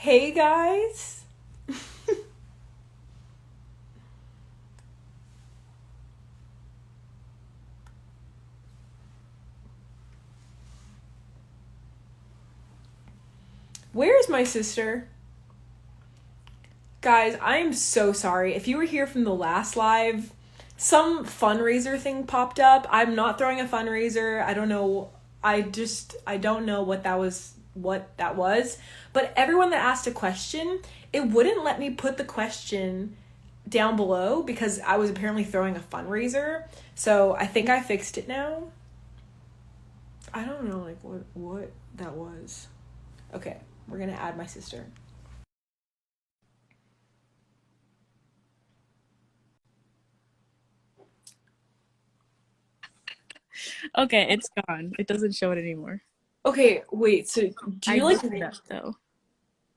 Hey guys. Where's my sister? Guys, I am so sorry. If you were here from the last live, some fundraiser thing popped up. I'm not throwing a fundraiser. I don't know. I don't know what that was. But everyone that asked a question, it wouldn't let me put the question down below because I was apparently throwing a fundraiser. So I think I fixed it now. I don't know like what that was. Okay, we're gonna add my sister. Okay, it's gone. It doesn't show it anymore. Okay, wait, so do I you like looked it up though.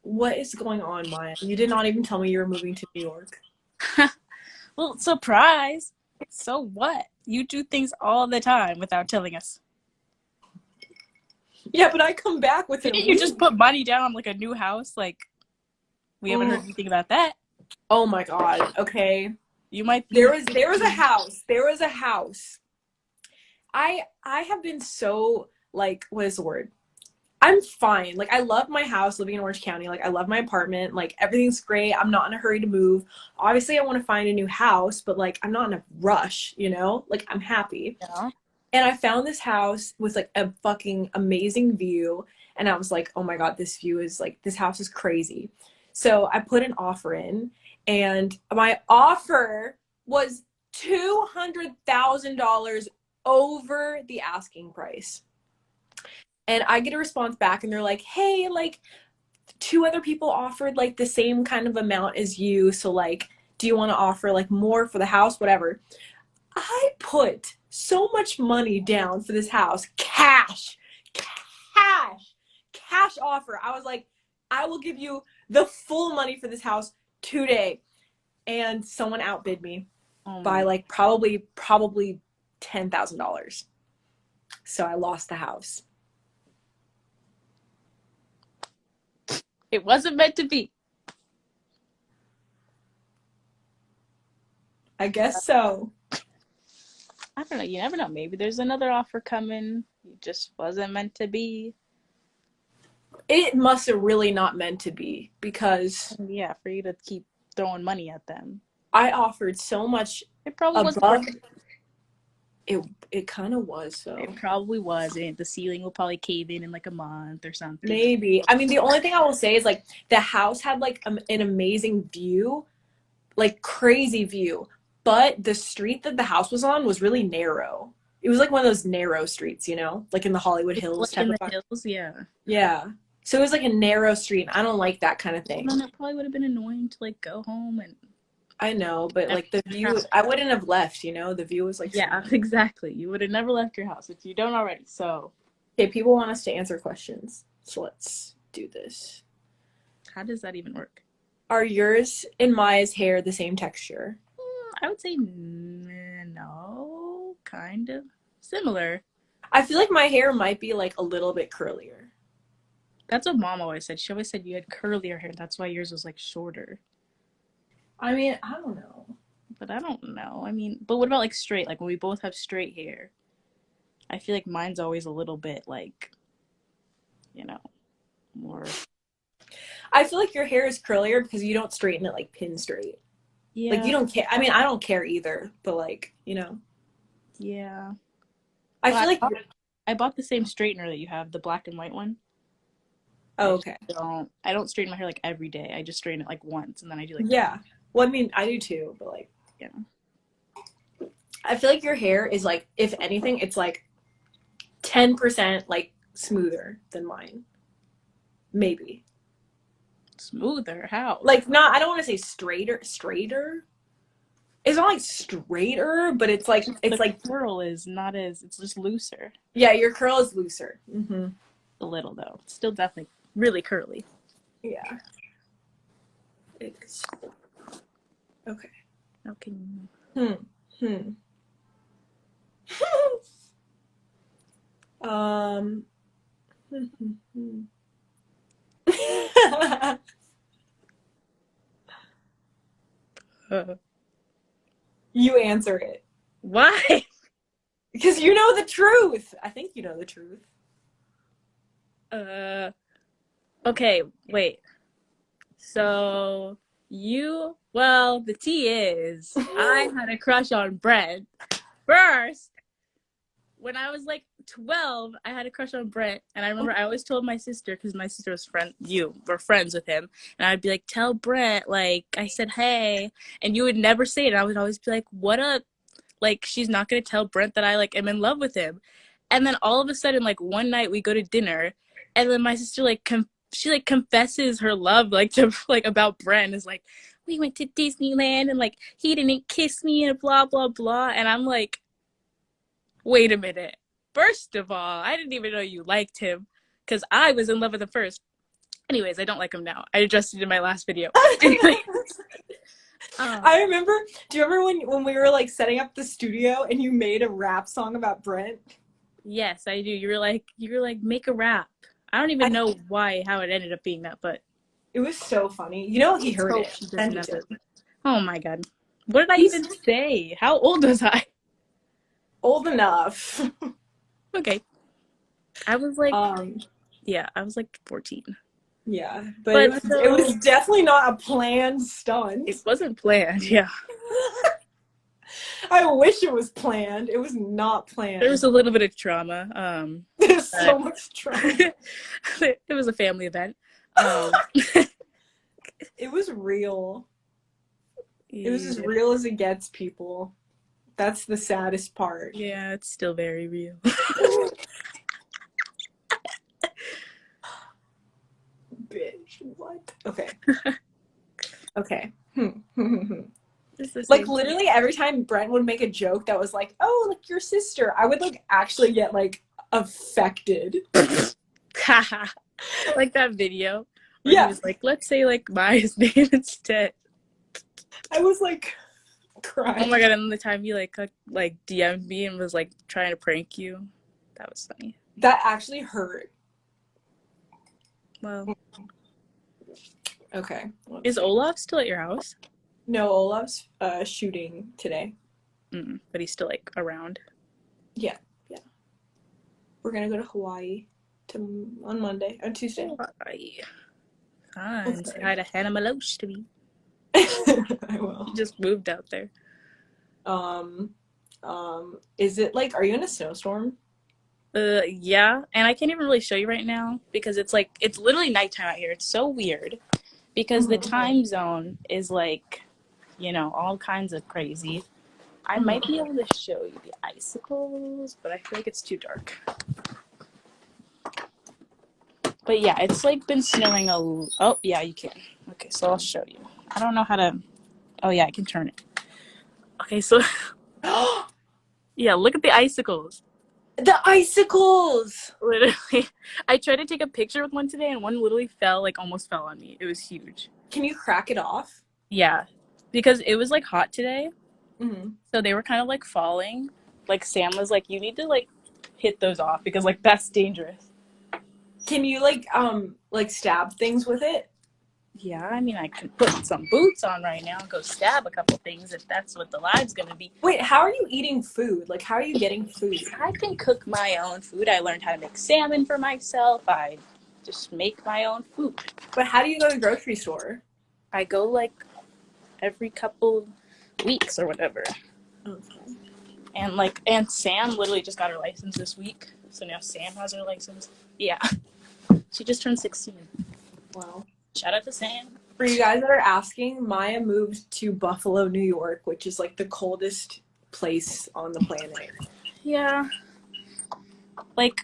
what is going on, Maya? You did not even tell me you were moving to New York. Well, surprise. So what? You do things all the time without telling us. Yeah, but I come back within a Didn't you just week. put money down on like a new house? Like we haven't heard Mm. anything about that. Oh my god. Okay. You might There be was there was a house. There was a house. I have been so like what is the word? I'm fine. Like I love my house living in Orange County. Like I love my apartment. Like everything's great. I'm not in a hurry to move. Obviously I want to find a new house, but like I'm not in a rush, you know? Like I'm happy. yeah. And I found this house with like a fucking amazing view. And I was like, oh my God, this view is like, this house is crazy. So I put an offer in, and my offer was $200,000 over the asking price. And I get a response back, and they're like, hey, like, two other people offered like the same kind of amount as you. So, like, do you want to offer like more for the house? Whatever. I put so much money down for this house, cash, cash offer. I was like, I will give you the full money for this house today. And someone outbid me Oh by my. like probably $10,000. So I lost the house. It wasn't meant to be. I guess so. I don't know. You never know. Maybe there's another offer coming. It just wasn't meant to be. It must have really not meant to be because Yeah, for you to keep throwing money at them. I offered so much It probably wasn't above worth it. it kind of was It though. probably wasn't. The ceiling will probably cave in like a month or something. Maybe. I mean, the only thing I will say is like the house had like an amazing view, like crazy view, but the street that the house was on was really narrow. It was like one of those narrow streets, you know, like in the Hollywood Hills Like type in of the vibe. hills, yeah. Yeah. So it was like a narrow street. I don't like that kind of Well, thing. then it probably would have been annoying to like go home and I know, but never like the leave your view, house. I wouldn't have left, you know, the view was like so Yeah, nice. exactly. You would have never left your house if you don't already. So, Okay, people want us to answer questions. So let's do this. how does that even work? Are yours and Maya's hair the same texture? I would say no, kind of similar. I feel like my hair might be like a little bit curlier. That's what mom always said. She always said you had curlier hair. That's why yours was like shorter. I mean, I don't know. But I don't know. I mean, but what about like straight? Like when we both have straight hair, I feel like mine's always a little bit like, you know, more. I feel like your hair is curlier because you don't straighten it like pin straight. Like you Yeah, don't care. I mean, I don't care either, but like, you know, yeah. I Well, feel like I bought the same straightener that you have, the black and white one. oh, okay. I don't straighten my hair like every day. I just straighten it like once and then I do like Yeah. Well, I mean, I do too, but like yeah. I feel like your hair is like if anything, it's like 10% like smoother than mine. Maybe. Smoother. How? Like not I don't want to say straighter. It's not like straighter, but it's The like curl is not as it's just looser. yeah, your curl is looser. A little though. It's still definitely really curly. Yeah. It's okay. Okay. Hmm. Hmm. um. You answer it. Why? Because you know the truth. I think you know the truth. Okay, wait. So the tea is, I had a crush on Brent. First, when I was like 12, I had a crush on Brent, and I remember I always told my sister, because my sister was were friends with him, and I'd be like, tell Brent, like, I said, hey, and you would never say it, and I would always be like, what up? Like, she's not gonna tell Brent that I, like, am in love with him. And then all of a sudden, like, one night we go to dinner, and then my sister, like, she, like, confesses her love, like, to, like, about Brent, is like, we went to Disneyland, and, like, he didn't kiss me, and blah, blah, blah, and I'm like, wait a minute. First of all, I didn't even know you liked him because I was in love with him first. Anyways, I don't like him now. I addressed it in my last video. Anyways, I remember. Do you remember when we were like setting up the studio and you made a rap song about Brent? yes, I do. You were like, make a rap. I don't even know how it ended up being that, but it was so funny. You know, he heard hope it. she doesn't have it. Oh my god. What did I even say? How old was I? Old enough. Okay. I was like, yeah, I was like 14. Yeah, but it was definitely not a planned stunt. It wasn't planned, yeah. I wish it was planned. It was not planned. There was a little bit of trauma. There's so much trauma. It was a family event. It was real. It was as real as it gets, people. That's the saddest part. Yeah, it's still very real. Bitch, what? Okay. Okay. Like, literally every time Brent would make a joke that was like, oh, like your sister, I would like actually get like affected. Like that video where he was like, let's say like Maya's name instead. I was like crying. Oh my god, and the time you like DM'd me and was like trying to prank you. That was funny. That actually hurt. Well. Okay. Is Olaf still at your house? No, Olaf's shooting today. But he's still like around. Yeah. We're gonna go to Hawaii on Monday, on Tuesday. Hawaii. Fine. Say hi to Hannah Malosh to me. I will. He just moved out there. Is it like, are you in a snowstorm? Yeah, and I can't even really show you right now because it's like, it's literally nighttime out here. It's so weird because the time zone is like, you know, all kinds of crazy. I might be able to show you the icicles, but I feel like it's too dark. But yeah, it's like been snowing oh yeah, you can. Okay, so I'll show you. I don't know how to, oh yeah, I can turn it. Okay, so yeah, look at the icicles. The icicles! Literally. I tried to take a picture with one today and one literally almost fell on me. It was huge. Can you crack it off? Yeah, because it was like hot today. So they were kind of like falling. Like Sam was like, you need to like hit those off because like that's dangerous. Can you like stab things with it? Yeah, I mean, I could put some boots on right now and go stab a couple things if that's what the live's gonna be. Wait, how are you eating food? Like, how are you getting food? I can cook my own food. I learned how to make salmon for myself. I just make my own food. But how do you go to the grocery store? I go like every couple weeks or whatever. Okay. And Sam literally just got her license this week. So now Sam has her license. Yeah. She just turned 16. Wow. Shout out to Sam. For you guys that are asking, Maya moved to Buffalo, New York, which is like the coldest place on the planet. Yeah. Like,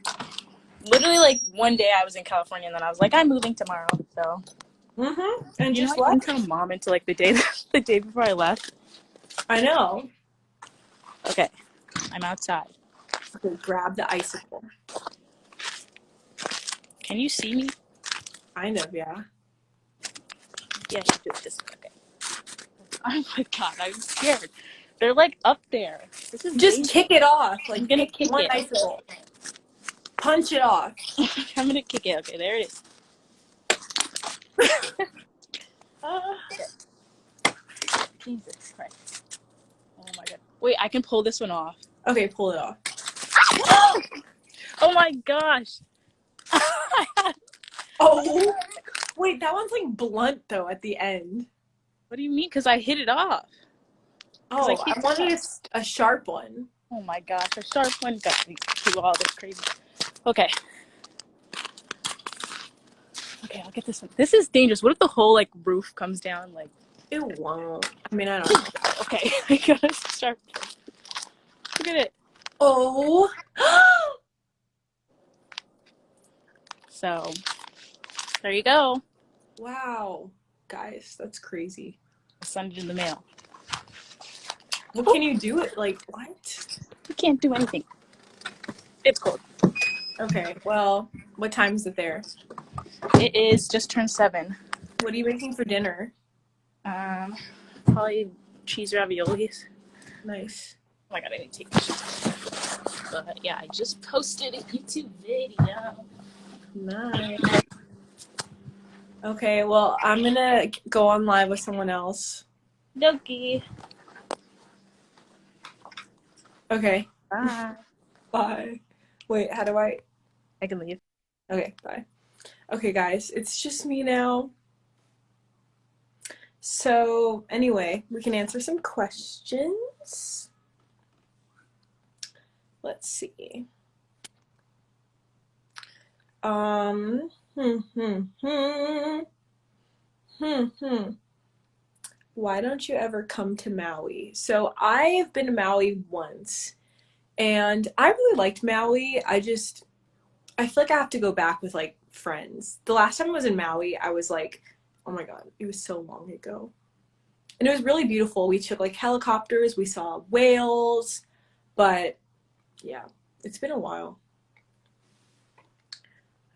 literally, like, one day I was in California and then I was like, I'm moving tomorrow, so. And you just know, I didn't tell Mom until like the day before I left. I know. Okay. I'm outside. Okay, grab the icicle. Can you see me? Kind of, yeah. Yeah, you do it this way. Okay. Oh my god, I'm scared. They're like up there. This is just dangerous. Kick it off. Like, I'm gonna kick one it. Icicle. Punch it off. I'm gonna kick it. Okay, there it is. Jesus Christ. Oh my god. Wait, I can pull this one off. Okay, pull it off. Oh my gosh. Oh, wait, that one's like blunt though at the end. What do you mean? Because I hit it off. Oh, I wanted a sharp one. Oh my gosh, a sharp one got me through all this crazy. Okay. Okay, I'll get this one. This is dangerous. What if the whole like roof comes down? Like, it won't. I mean, I don't know. Okay, I got a sharp. Look at it. Oh. So, there you go. Wow. Guys, that's crazy. I sent it in the mail. What can you do? It like what? You can't do anything. It's cold. Okay, well, what time is it there? It is just turned 7. What are you making for dinner? Probably cheese raviolis. Nice. Oh my god, I need to take pictures. But yeah, I just posted a YouTube video. Nice. Okay, well, I'm gonna go on live with someone else. Doki. Okay. Bye. Bye. Wait, how do I can leave. Okay, bye. Okay, guys, it's just me now. So, anyway, we can answer some questions. Let's see. Why don't you ever come to Maui? So, I've been to Maui once, and I really liked Maui. I feel like I have to go back with like friends. The last time I was in Maui, I was like, oh my god, it was so long ago. And it was really beautiful. We took like helicopters, we saw whales, but yeah, it's been a while.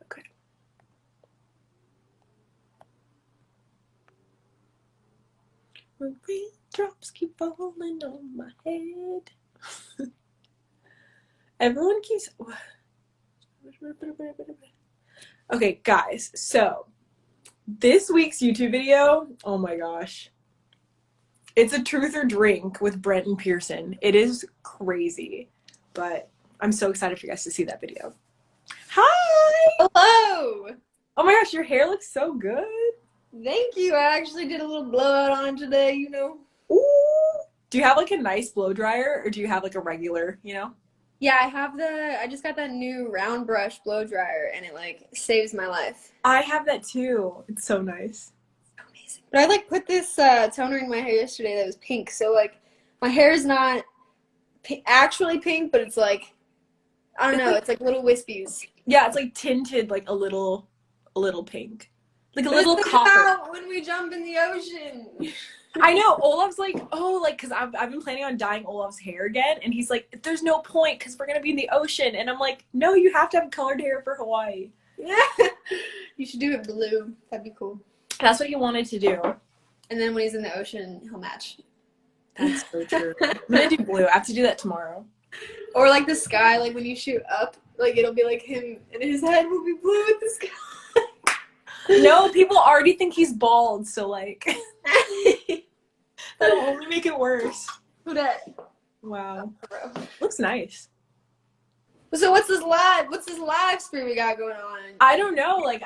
Okay. Raindrops keep falling on my head. Everyone keeps... Okay, guys, so this week's YouTube video, oh my gosh. It's a truth or drink with Brent and Pearson. It is crazy, but I'm so excited for you guys to see that video. Hi! Hello! Oh my gosh, your hair looks so good. Thank you. I actually did a little blowout on it today, you know. Ooh! Do you have like a nice blow dryer or do you have like a regular, you know? Yeah, I just got that new round brush blow dryer and it like saves my life. I have that too. It's so nice. Amazing. But I like put this toner in my hair yesterday that was pink. So like my hair is not actually pink, but it's like, I don't know, it's like little wispies. Yeah, it's like tinted like a little pink. Like a But little it's copper. about when we jump in the ocean. I know. Olaf's like, oh, like, because I've been planning on dyeing Olaf's hair again. And he's like, there's no point because we're going to be in the ocean. And I'm like, no, you have to have colored hair for Hawaii. Yeah. You should do it blue. That'd be cool. That's what he wanted to do. And then when he's in the ocean, he'll match. That's so true. I'm going to do blue. I have to do that tomorrow. Or like the sky, like when you shoot up, like it'll be like him and his head will be blue with the sky. No, people already think he's bald. So, like, that'll only make it worse. Who dat? Wow. Looks nice. So what's this live stream we got going on? I don't know. Like,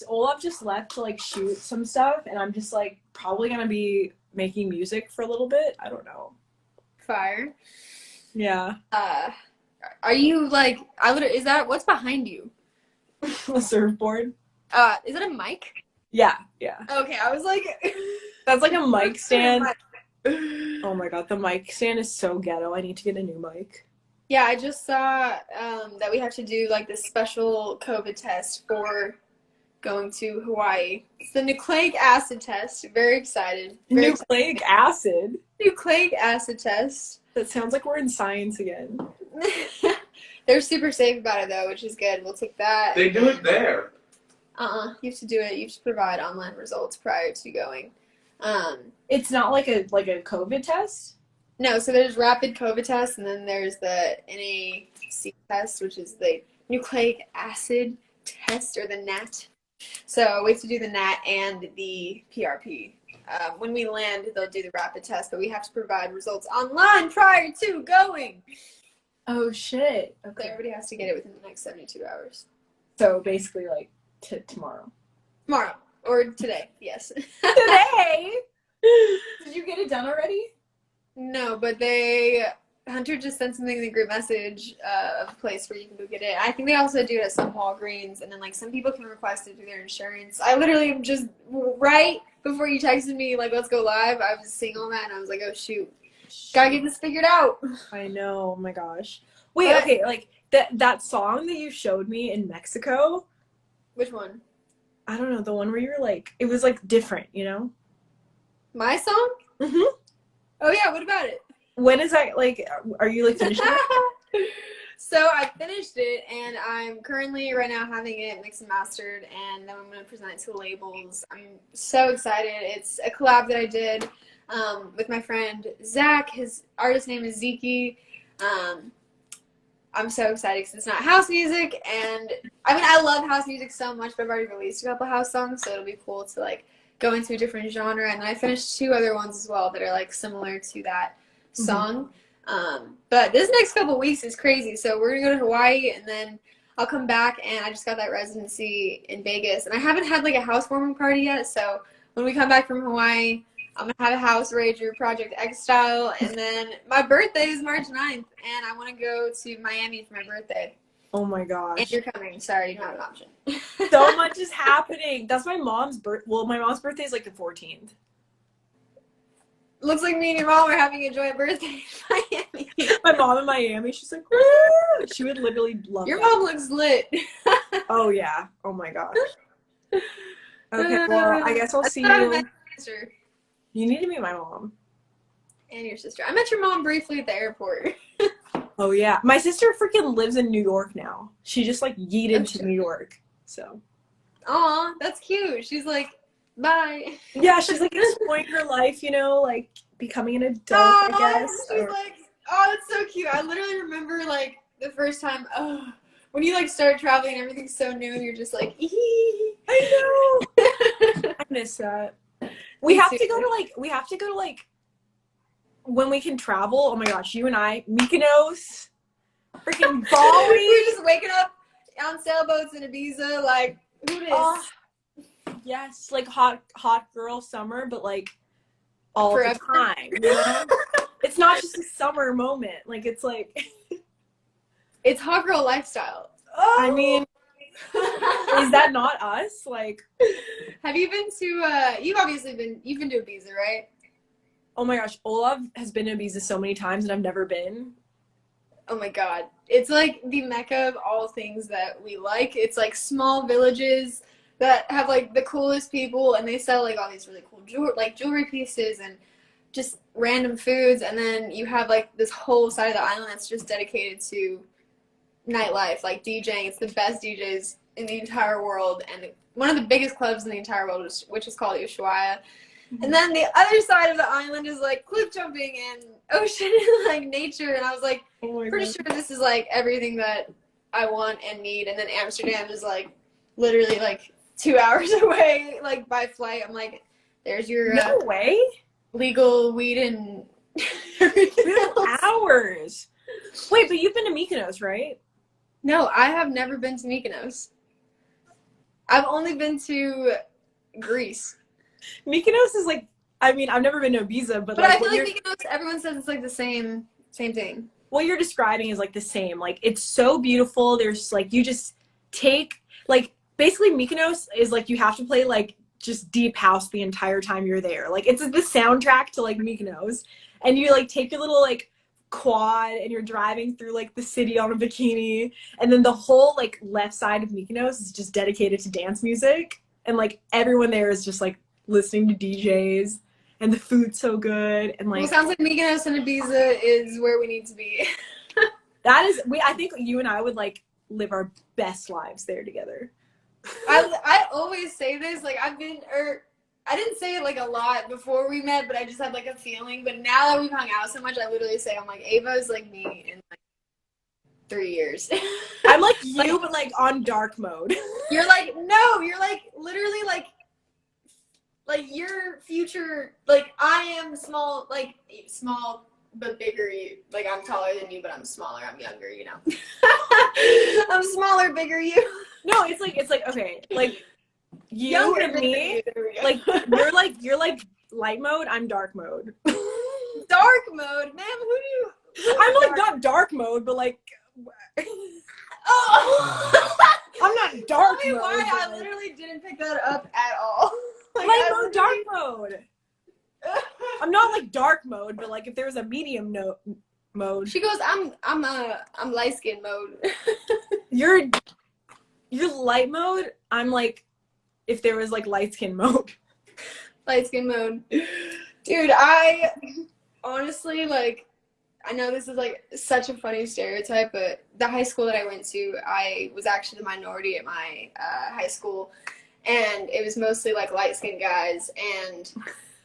Olaf just left to, like, shoot some stuff. And I'm just, like, probably going to be making music for a little bit. I don't know. Fire. Yeah. Are you, like, what's behind you? The surfboard. Is it a mic? Yeah. Okay, I was like... That's like a mic stand. Oh my god, the mic stand is so ghetto. I need to get a new mic. Yeah, I just saw that we have to do like this special COVID test for going to Hawaii. It's the nucleic acid test. Very excited. Nucleic acid? Nucleic acid test. That sounds like we're in science again. They're super safe about it though, which is good. We'll take that. They do it there. You have to do it. You have to provide online results prior to going. It's not like a COVID test? No, so there's rapid COVID test, and then there's the NAC test, which is the nucleic acid test, or the NAT. So we have to do the NAT and the PRP when we land, they'll do the rapid test, but we have to provide results online prior to going. Oh shit. So Okay. everybody has to get it within the next 72 hours. So basically, like tomorrow. Tomorrow or today, yes. Today. Did you get it done already? No, but Hunter just sent something in the group message of a place where you can go get it. I think they also do it at some Walgreens, and then like some people can request it through their insurance. I literally just right before you texted me like let's go live, I was seeing all that and I was like, oh shoot, gotta get this figured out. I know. Oh my gosh. Wait. Okay. Like that song that you showed me in Mexico. Which one? I don't know. The one where you were like, it was like different, you know? My song? Mhm. Oh yeah. What about it? When is that, like, are you, like, finishing it? So I finished it, and I'm currently right now having it mixed and mastered, and then I'm going to present it to labels. I'm so excited. It's a collab that I did with my friend Zach. His artist name is Zeke. I'm so excited because it's not house music, and I mean, I love house music so much, but I've already released a couple house songs, so it'll be cool to, like, go into a different genre, and then I finished 2 other ones as well that are, like, similar to that song. But this next couple weeks is crazy. So we're gonna go to Hawaii, and then I'll come back, and I just got that residency in Vegas, and I haven't had like a housewarming party yet. So when we come back from Hawaii, I'm gonna have a house rager Project X style, and then my birthday is March 9th, and I want to go to Miami for my birthday. Oh my gosh. And you're coming. Sorry, you don't have an option. So much is happening. That's my mom's Well, my mom's birthday is like the 14th. Looks like me and your mom are having a joint birthday in Miami. My mom in Miami, she's like, woo! She would literally love Your that. mom looks lit. Oh yeah. Oh my gosh. Okay, well, I guess I'll see you. You need to meet my mom. And your sister. I met your mom briefly at the airport. Oh yeah. My sister freaking lives in New York now. She just like yeeted to New York. So. Aw, that's cute. She's like, bye. Yeah, she's like exploring her life, you know, like becoming an adult, I guess. She's like, oh, that's so cute. I literally remember like the first time, when you like start traveling and everything's so new and you're just like, I know. I miss that. We have to go to like when we can travel. Oh my gosh, you and I, Mykonos, freaking Bali. We're just waking up on sailboats in Ibiza, like, who dis? Yes, like hot girl summer, but like all Forever. the time, you know? It's not just a summer moment. Like it's like it's hot girl lifestyle. I mean, is that not us? Like, have you been to you've been to Ibiza, right? Oh my gosh, Olav has been to Ibiza so many times and I've never been. Oh my god. It's like the mecca of all things that we like. It's like small villages that have like the coolest people, and they sell like all these really cool jewelry pieces and just random foods, and then you have like this whole side of the island that's just dedicated to nightlife, like DJing. It's the best DJs in the entire world, and one of the biggest clubs in the entire world, which is called Ushuaia. And then the other side of the island is like cliff jumping and ocean and like nature, and I was like, pretty sure this is like everything that I want and need. And then Amsterdam is like literally like 2 hours away, like by flight. I'm like, there's your no way legal weed and 2 hours. Wait, but you've been to Mykonos, right? No, I have never been to Mykonos. I've only been to Greece. Mykonos is like, I mean, I've never been to Ibiza, but like, I feel like Mykonos, everyone says it's like the same thing. What you're describing is like the same. Like, it's so beautiful. There's like, you just take like, basically Mykonos is like you have to play like just deep house the entire time you're there. Like it's the soundtrack to like Mykonos, and you like take your little like quad and you're driving through like the city on a bikini, and then the whole like left side of Mykonos is just dedicated to dance music, and like everyone there is just like listening to DJs, and the food's so good, and like well, sounds like Mykonos and Ibiza is where we need to be. that is I think you and I would like live our best lives there together. I always say this, like I didn't say it like a lot before we met, but I just had like a feeling. But now that we've hung out so much, I literally say I'm like, Ava is like me in like 3 years. I'm like you, but like on dark mode. You're like, no, you're like literally like like your future, like I am small, but bigger. You, like I'm taller than you, but I'm smaller. I'm younger. You know. I'm smaller, bigger you. No, it's like okay, like you Younger and than me, you. There we go. you're like light mode. I'm dark mode. Dark mode, ma'am. Who do you? I'm like not dark mode, but like. Oh. I'm not dark Tell me mode. why I Like, literally didn't pick that up at all. Like, light mode, dark mode. I'm not like dark mode, but like if there was a medium mode. She goes, I'm light skin mode. You're light mode. I'm like if there was like light skin mode. Light skin mode. Dude, I honestly, like, I know this is like such a funny stereotype, but the high school that I went to, I was actually the minority at my high school, and it was mostly like light skinned guys, and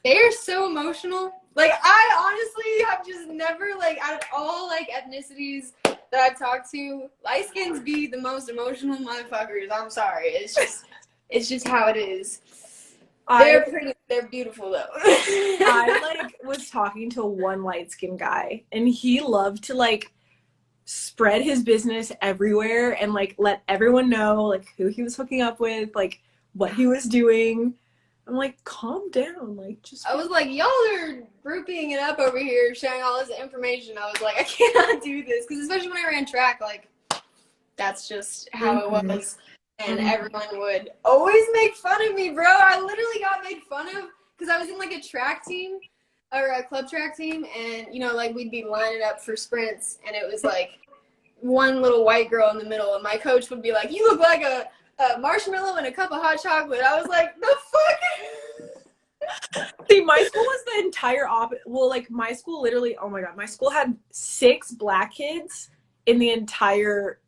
they are so emotional. Like, I honestly have just never, like, out of all like ethnicities that I've talked to, light skins be the most emotional motherfuckers. I'm sorry. It's just how it is. They're pretty. They're beautiful though. I like was talking to one light skinned guy, and he loved to like spread his business everywhere and like let everyone know like who he was hooking up with, like what he was doing. I'm like, calm down, like just. I was like, y'all are grouping it up over here, sharing all this information. I was like, I cannot do this, because especially when I ran track, like that's just how it was. And everyone would always make fun of me, bro. I literally got made fun of because I was in like a track team or a club track team, and you know, like we'd be lining up for sprints, and it was like one little white girl in the middle, and my coach would be like, "You look like a marshmallow and a cup of hot chocolate." I was like, "The fuck." See, my school was the entire opposite. Well, like my school literally, oh my god, my school had 6 black kids in the entire.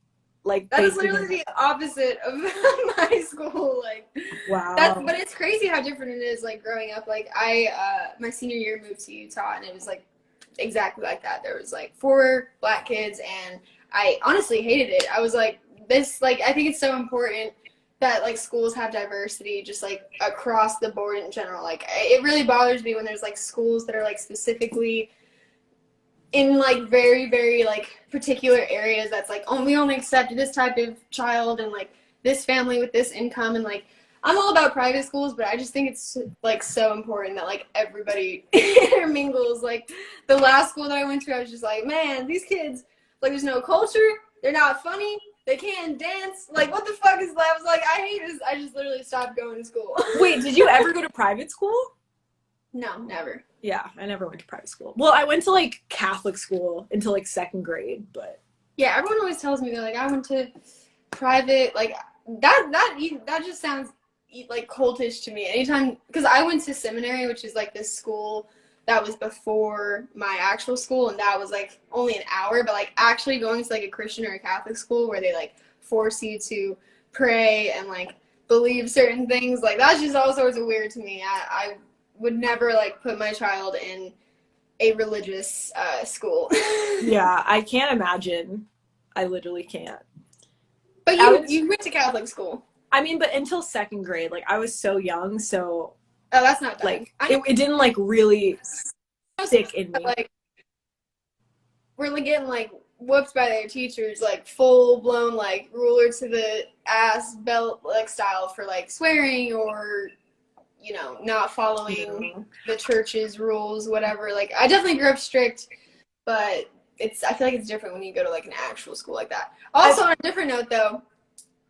Like that is literally the opposite of my school. Like, wow. But it's crazy how different it is. Like growing up, like I, my senior year moved to Utah, and it was like exactly like that. There was like 4 black kids, and I honestly hated it. I was like, this, like, I think it's so important that like schools have diversity, just like across the board in general. Like, it really bothers me when there's like schools that are like specifically in like very, very like particular areas that's like, oh, we only accept this type of child and like this family with this income. And like, I'm all about private schools, but I just think it's like so important that like everybody intermingles. Like the last school that I went to, I was just like, man, these kids, like, there's no culture, they're not funny, they can't dance, like what the fuck is that? I was like, I hate this. I just literally stopped going to school. Wait, did you ever go to private school? No, never. Yeah, I never went to private school. Well, I went to like Catholic school until like 2nd grade, but yeah, everyone always tells me, they're like, I went to private, like that just sounds like cultish to me. Anytime, because I went to seminary, which is like this school that was before my actual school, and that was like only an hour, but like actually going to like a Christian or a Catholic school where they like force you to pray and like believe certain things, like that's just all sorts of weird to me. I would never like put my child in a religious school. yeah, I can't imagine. I literally can't. But you went to Catholic school. I mean, but until 2nd grade, like I was so young, so oh, that's not like it didn't like really stick in me. Like we're like getting like whooped by their teachers, like full blown like ruler to the ass belt like style for like swearing or, you know, not following the church's rules, whatever. Like I definitely grew up strict, but I feel like it's different when you go to like an actual school like that. Also, on a different note though,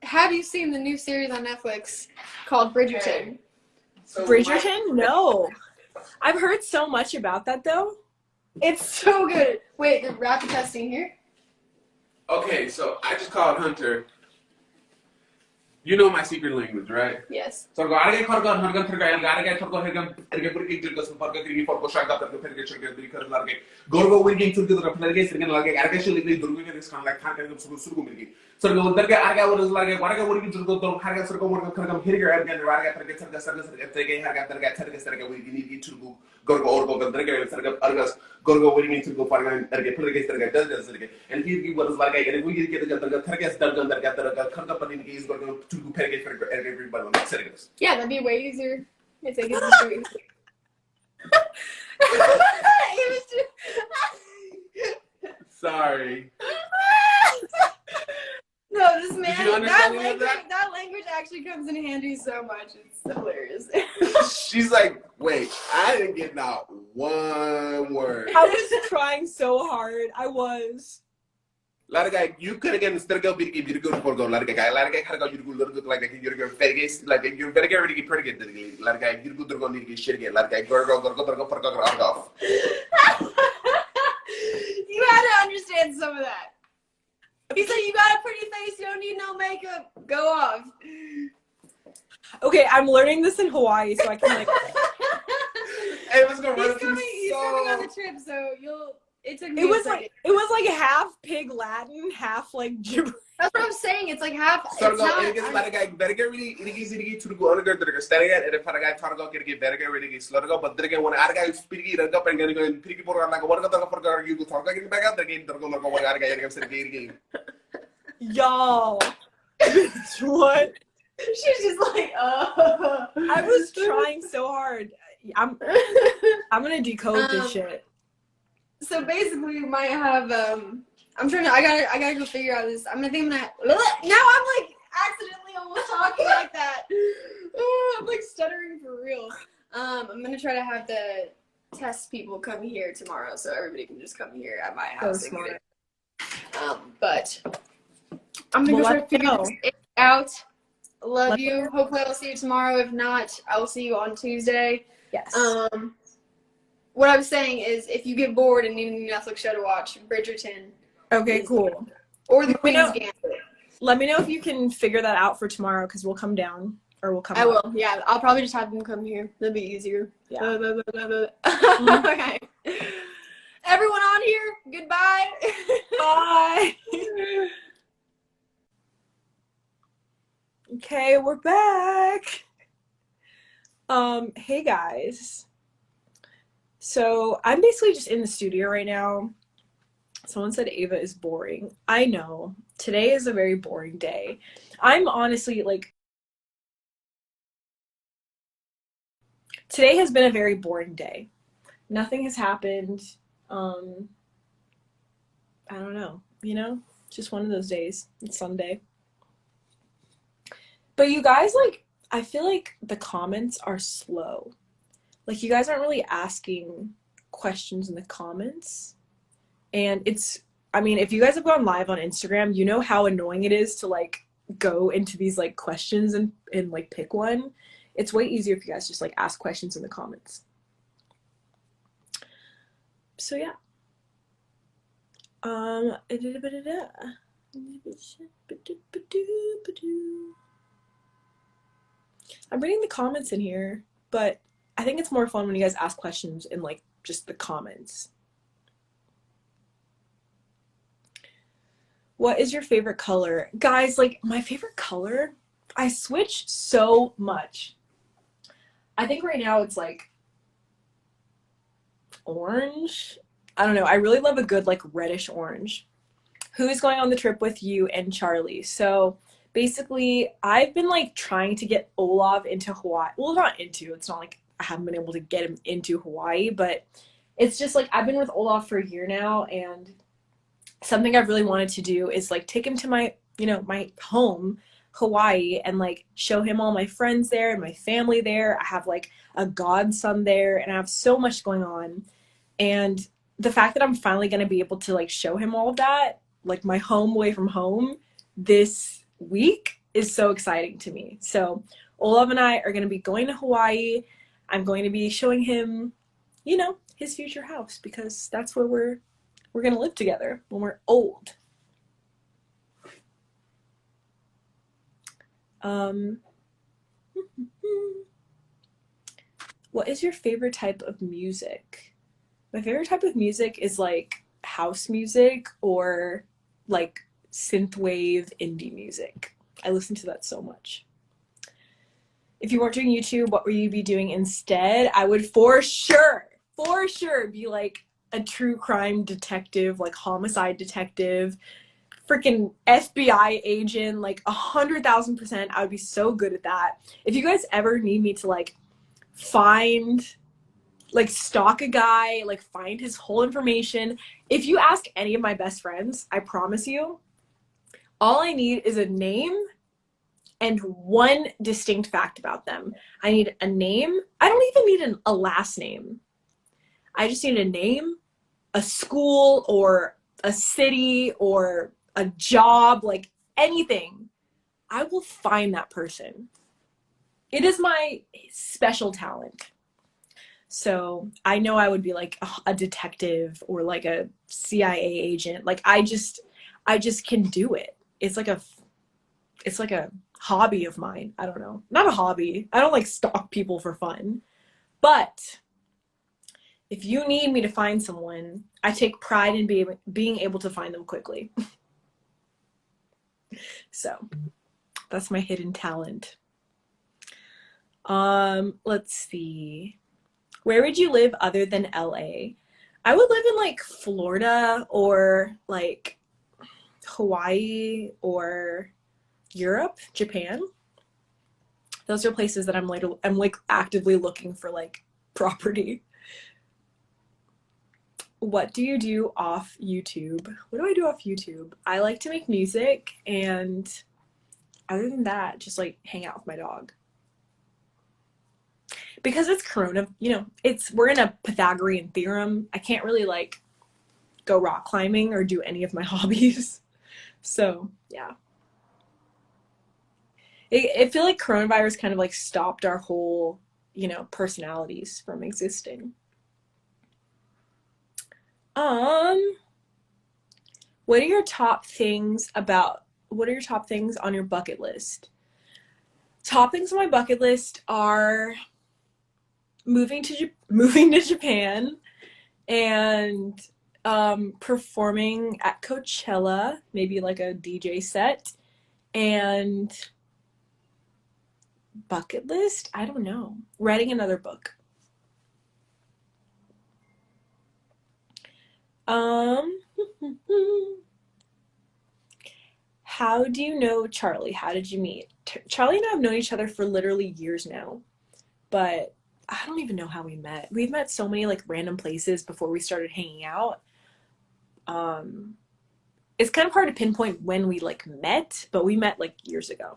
have you seen the new series on Netflix called Bridgerton? So Bridgerton? No. I've heard so much about that though. It's so good. Wait, the rapid testing here? Okay, so I just called Hunter. You know my secret language, right? Yes. So I get caught on Hunter, I get caught on him, I get put into the Parker for Koshaka, the Pergation, Gorgo winning to the Plagas and like Argation, doing this kind of like Hanka Sugumiki. So the Arga was like, what I got to go to Harga here again, Raga gets the service at the Haga, we need to go or go the Argas, Gorgo winning to go for and get Plagas and he was like, and we get the Targas done that got the company is going to pay for everybody on the settings. Yeah, that'd be way easier. It's like, it's true. It was Sorry. No, this man, Did you understand any of that? that language actually comes in handy so much. It's hilarious. She's like, wait, I didn't get not one word. I was trying so hard. I was. Larga, you could again instead of go be good for go larga guy. Larga kind of go you look like you're very like you're very ready pretty good. Larga, you go to need to shit again. Larga, go. You had to understand some of that. He said, you got a pretty face, you don't need no makeup. Go off. Okay, I'm learning this in Hawaii, so I can like. Hey, let's go. He's coming on the trip, so it took me It was like half pig Latin, half like gibberish. That's what I'm saying. It's like half. So it's go. not, It gets better guy. Better get really. It gets easy to go. Under the staring at it. If I got to go get better get ready. Slow go. But then again, when I got speaking, I got and going pretty people are like, what got to for you to talk again back out the game. They're going to go. What I got to get game. Y'all, what? She's just like, I was trying so hard. I'm gonna decode this shit. So basically, we might have. I'm trying to. I gotta go figure out this. Now I'm like accidentally almost talking like that. Oh, I'm like stuttering for real. I'm gonna try to have the test people come here tomorrow, so everybody can just come here at my house. So smart. But I'm gonna go try to figure this out. Love you. Hopefully, I'll see you tomorrow. If not, I will see you on Tuesday. Yes. What I was saying is, if you get bored and need a new Netflix show to watch, Bridgerton. Okay, cool. Or The Queen's Gambit. Let me know if you can figure that out for tomorrow, because we'll come down or we'll come. I will. Yeah, I'll probably just have them come here. That'll be easier. Yeah. Okay. Everyone on here, goodbye. Bye. Okay, we're back. Hey guys. So I'm basically just in the studio right now. Someone said Ava is boring. I know. Today is a very boring day. I'm honestly like, today has been a very boring day. Nothing has happened. I don't know, just one of those days. It's Sunday. But you guys, like, I feel like the comments are slow. Like, you guys aren't really asking questions in the comments. And if you guys have gone live on Instagram, you know how annoying it is to, like, go into these, like, questions and like, pick one. It's way easier if you guys just, like, ask questions in the comments. So, yeah. I'm reading the comments in here, but I think it's more fun when you guys ask questions in, like, just the comments. What is your favorite color? Guys, like, my favorite color, I switch so much. I think right now it's, like, orange. I don't know. I really love a good, like, reddish orange. Who is going on the trip with you and Charlie? So basically, I've been, like, trying to get Olav into Hawaii. Well, not into. It's not like I haven't been able to get him into Hawaii, but it's just, like, I've been with Olav for a year now, and something I've really wanted to do is, like, take him to my, my home, Hawaii, and, like, show him all my friends there and my family there. I have, like, a godson there, and I have so much going on. And the fact that I'm finally going to be able to, like, show him all of that, like, my home away from home this week is so exciting to me. So Olav and I are going to be going to Hawaii. I'm going to be showing him, his future house, because that's where we're going to live together when we're old. What is your favorite type of music? My favorite type of music is, like, house music or, like, synthwave indie music. I listen to that so much. If you weren't doing YouTube, what would you be doing instead? I would for sure be, like, a true crime detective, like, homicide detective, freaking FBI agent, like, 100,000%. I would be so good at that. If you guys ever need me to, like, stalk a guy, like find his whole information. If you ask any of my best friends, I promise you, all I need is a name and one distinct fact about them. I need a name. I don't even need a last name. I just need a name, a school or a city or a job, like anything. I will find that person. It is my special talent. So I know I would be like a detective or like a CIA agent. Like I just can do it. It's like a hobby of mine. I don't know. Not a hobby. I don't like stalk people for fun. But if you need me to find someone, I take pride in being able to find them quickly. So that's my hidden talent. Let's see. Where would you live other than LA? I would live in like Florida or like Hawaii or Europe, Japan. Those are places that I'm like actively looking for like property. What do you do off YouTube? What do I do off YouTube? I like to make music, and other than that, just like hang out with my dog. Because it's Corona, we're in a Pythagorean theorem. I can't really like go rock climbing or do any of my hobbies. So yeah. I feel like coronavirus kind of like stopped our whole, personalities from existing. What are your top things on your bucket list? Top things on my bucket list are moving to Japan and performing at Coachella, maybe like a DJ set. And bucket list? I don't know. Writing another book. How do you know Charlie? How did you meet? Charlie and I have known each other for literally years now, but I don't even know how we met. We've met so many like random places before we started hanging out. It's kind of hard to pinpoint when we like met, but we met like years ago.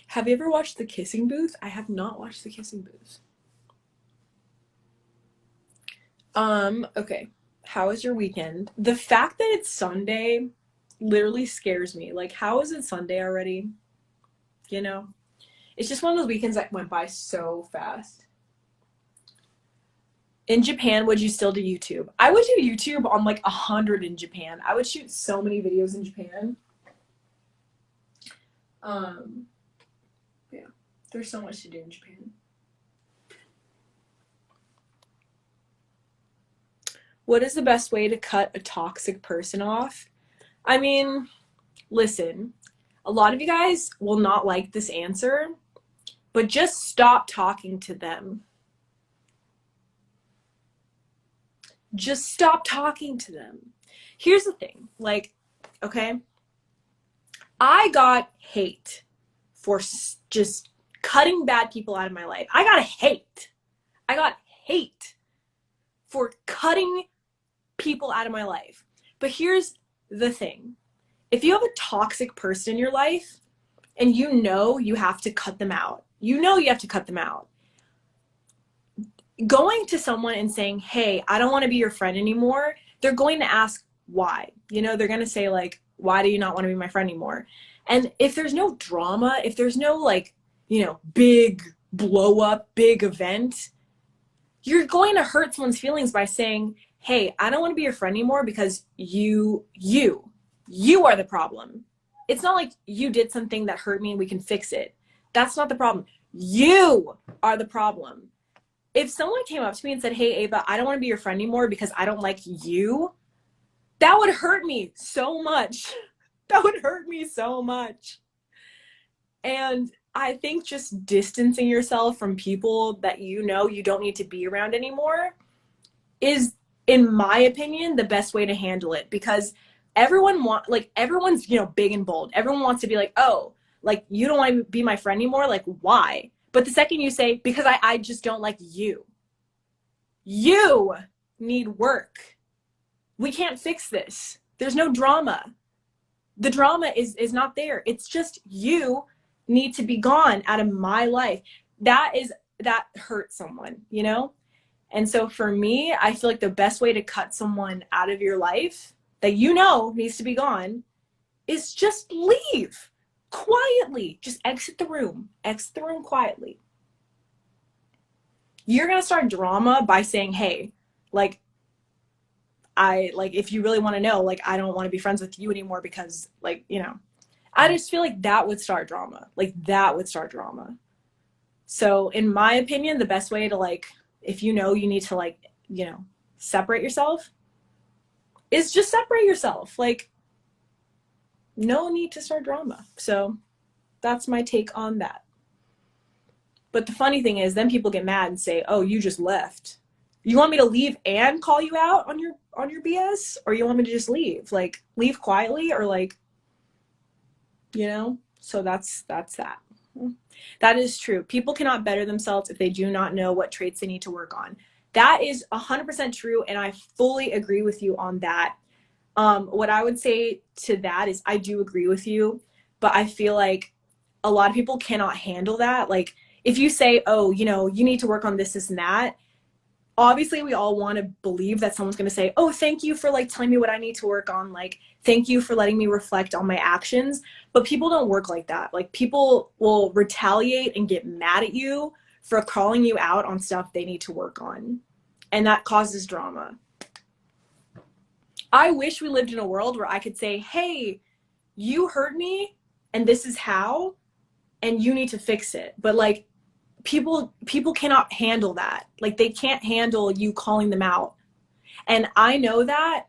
Have you ever watched The Kissing Booth? I have not watched The Kissing Booth. Okay. How was your weekend? The fact that it's Sunday literally scares me. Like, how is it Sunday already? It's just one of those weekends that went by so fast. In Japan, would you still do YouTube? I would do YouTube on like 100 in Japan. I would shoot so many videos in Japan. Yeah, there's so much to do in Japan. What is the best way to cut a toxic person off? I mean, listen, a lot of you guys will not like this answer, but just stop talking to them. Just stop talking to them. Here's the thing, like, okay, I got hate for just cutting bad people out of my life. I got hate for cutting people out of my life. But here's the thing. If you have a toxic person in your life and you have to cut them out, going to someone and saying, hey, I don't want to be your friend anymore, they're going to ask why. They're going to say like, why do you not want to be my friend anymore? And if there's no drama, if there's no like, big blow up, big event, you're going to hurt someone's feelings by saying, hey, I don't want to be your friend anymore because you are the problem. It's not like you did something that hurt me and we can fix it. That's not the problem. You are the problem. If someone came up to me and said, hey, Ava, I don't want to be your friend anymore because I don't like you, that would hurt me so much. That would hurt me so much. And I think just distancing yourself from people that you don't need to be around anymore is in my opinion, the best way to handle it, because everyone's, big and bold. Everyone wants to be like, oh, like, you don't want to be my friend anymore. Like, why? But the second you say, because I just don't like you need work. We can't fix this. There's no drama. The drama is not there. It's just you need to be gone out of my life. That hurts someone, And so for me, I feel like the best way to cut someone out of your life that needs to be gone is just leave quietly. Just exit the room. Exit the room quietly. You're going to start drama by saying, hey, like, if you really want to know, like, I don't want to be friends with you anymore because, like, I just feel like that would start drama. Like, that would start drama. So in my opinion, the best way to, like, if you need to, like, separate yourself is just separate yourself. Like, no need to start drama. So that's my take on that. But the funny thing is, then people get mad and say, oh, you just left. You want me to leave and call you out on your BS? Or you want me to just leave? Like, leave quietly, or like, So that's that. That is true. People cannot better themselves if they do not know what traits they need to work on. That is 100% true, and I fully agree with you on that. What I would say to that is I do agree with you, but I feel like a lot of people cannot handle that. Like, if you say, oh, you need to work on this, and that, obviously we all want to believe that someone's going to say, oh, thank you for, like, telling me what I need to work on. Like, thank you for letting me reflect on my actions. But people don't work like that. Like, people will retaliate and get mad at you for calling you out on stuff they need to work on. And that causes drama. I wish we lived in a world where I could say, hey, you hurt me and this is how, and you need to fix it. But, like, people cannot handle that. Like, they can't handle you calling them out. And I know that.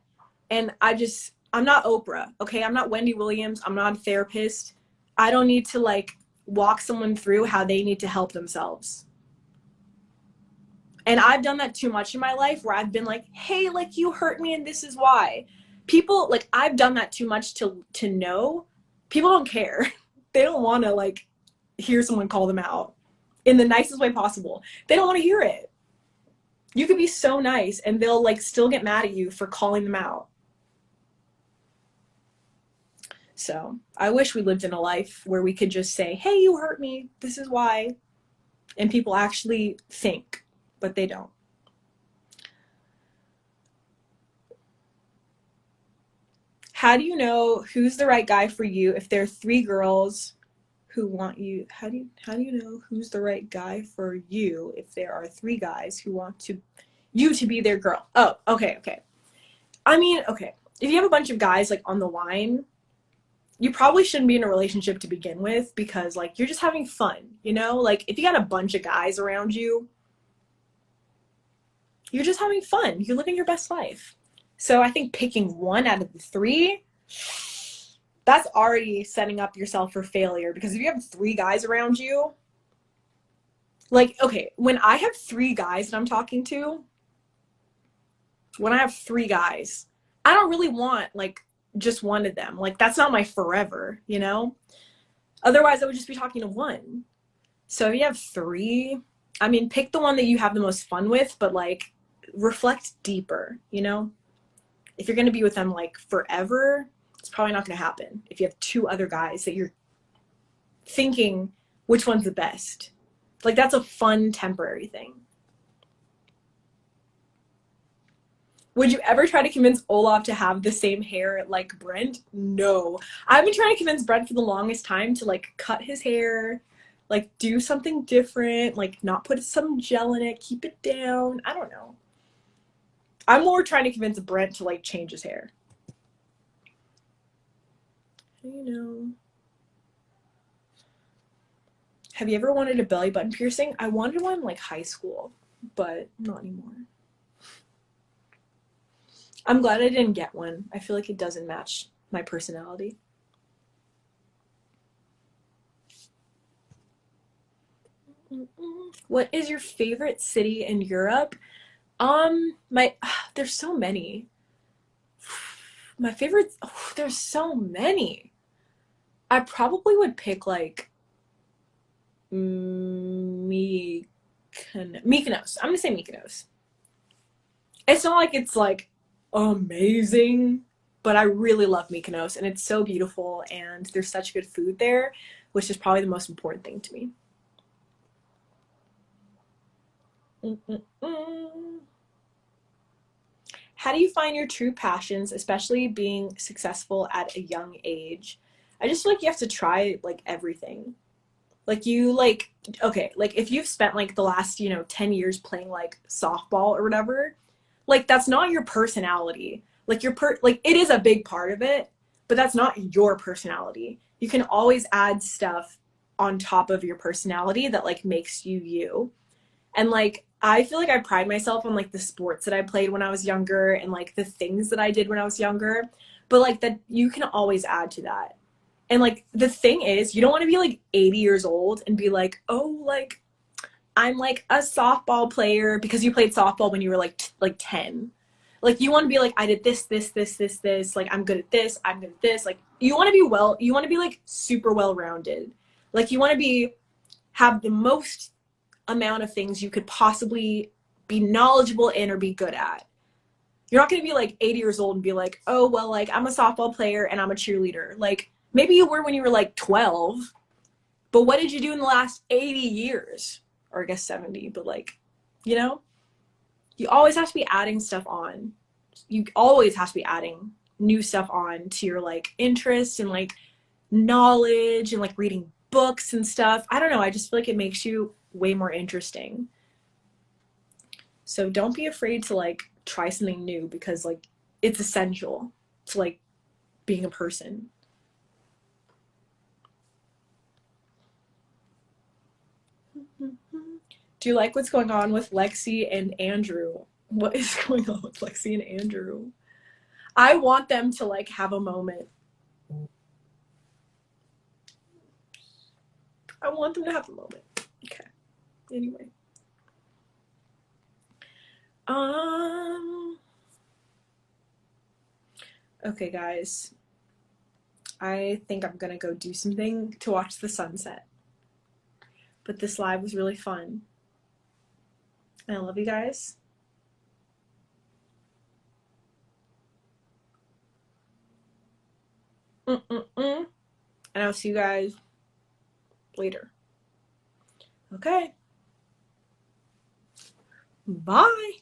And I'm not Oprah, okay? I'm not Wendy Williams. I'm not a therapist. I don't need to, like, walk someone through how they need to help themselves. And I've done that too much in my life, where I've been like, hey, like, you hurt me and this is why. People, like, I've done that too much to know. People don't care. They don't want to, like, hear someone call them out in the nicest way possible. They don't want to hear it. You could be so nice and they'll, like, still get mad at you for calling them out. So I wish we lived in a life where we could just say, hey, you hurt me, this is why. And people actually think, but they don't. How do you know who's the right guy for you if there are 3 girls who want you? How do you know who's the right guy for you if there are 3 guys who want you to be their girl? Oh, okay. I mean, okay. If you have a bunch of guys, like, on the line, you probably shouldn't be in a relationship to begin with, because, like, you're just having fun, Like, if you got a bunch of guys around you, you're just having fun. You're living your best life. So I think picking 1 out of the 3, that's already setting up yourself for failure, because if you have 3 guys around you, like, okay, when I have 3 guys that I'm talking to, when I have 3 guys, I don't really want, like, just one of them. Like, that's not my forever, Otherwise, I would just be talking to 1. So if you have 3, I mean, pick the one that you have the most fun with, but, like, reflect deeper, If you're going to be with them, like, forever, it's probably not going to happen if you have 2 other guys that you're thinking which one's the best. Like, that's a fun temporary thing. Would you ever try to convince Olaf to have the same hair like Brent? No. I've been trying to convince Brent for the longest time to, like, cut his hair, like, do something different, like, not put some gel in it, keep it down. I don't know. I'm more trying to convince Brent to, like, change his hair. Have you ever wanted a belly button piercing? I wanted one in, like, high school, but not anymore. I'm glad I didn't get one. I feel like it doesn't match my personality. What is your favorite city in Europe? My there's so many. My favorites. Oh, there's so many. I probably would pick like Mykonos. I'm gonna say Mykonos. It's not like it's like amazing, but I really love Mykonos, and it's so beautiful, and there's such good food there, which is probably the most important thing to me. Mm-mm-mm. How do you find your true passions, especially being successful at a young age? I just feel like you have to try like everything. Like you like okay, like if you've spent like the last, 10 years playing like softball or whatever, like that's not your personality. Like like it is a big part of it, but that's not your personality. You can always add stuff on top of your personality that like makes you you. And like I feel like I pride myself on like the sports that I played when I was younger and like the things that I did when I was younger, but like that you can always add to that. And like the thing is, you don't want to be like 80 years old and be like, "Oh, like I'm like a softball player because you played softball when you were like 10." Like you want to be like, "I did this, like I'm good at this, I'm good at this." Like you want to be like super well-rounded. Like you want to have the most amount of things you could possibly be knowledgeable in or be good at. You're not going to be like 80 years old and be like, "Oh, well, like I'm a softball player and I'm a cheerleader." Like maybe you were when you were like 12, but what did you do in the last 80 years? Or I guess 70, but like, you know, you always have to be adding stuff on. You always have to be adding new stuff on to your like interests and like knowledge and like reading books and stuff. I don't know. I just feel like it makes you way more interesting. So don't be afraid to like try something new because like it's essential to like being a person. Do you like what's going on with Lexi and Andrew? What is going on with Lexi and Andrew? I want them to like have a moment. I want them to have a moment. Okay. Anyway. Okay, guys. I think I'm gonna go do something to watch the sunset. But this live was really fun. And I love you guys. And I'll see you guys later. Okay. Bye.